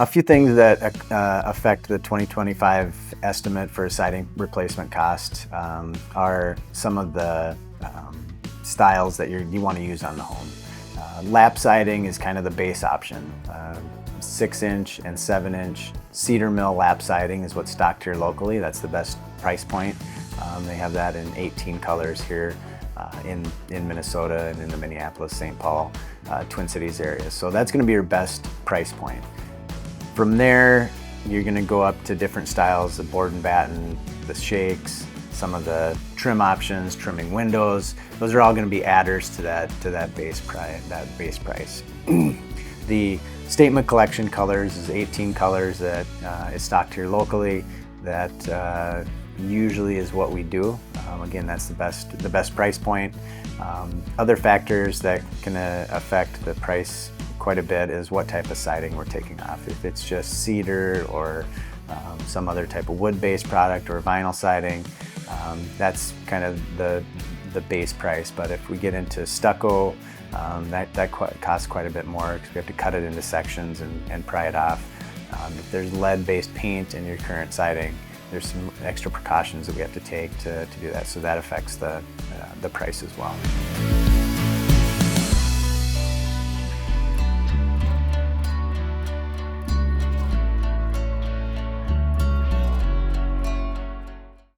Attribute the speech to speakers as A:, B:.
A: A few things that affect the 2025 estimate for siding replacement cost are some of the styles that you want to use on the home. Lap siding is kind of the base option. 6-inch and 7-inch cedar mill lap siding is what's stocked here locally. That's the best price point. They have that in 18 colors here in Minnesota and in the Minneapolis, St. Paul, Twin Cities area. So that's going to be your best price point. From there, you're going to go up to different styles, the board and batten, the shakes, some of the trim options, trimming windows. Those are all going to be adders to that base price. The Statement Collection colors is 18 colors that is stocked here locally. That usually is what we do. Again, that's the best price point. Other factors that can affect the price quite a bit is what type of siding we're taking off. If it's just cedar or some other type of wood-based product or vinyl siding, that's kind of the base price. But if we get into stucco, that costs quite a bit more because we have to cut it into sections and pry it off. If there's lead-based paint in your current siding, there's some extra precautions that we have to take to do that, so that affects the price as well.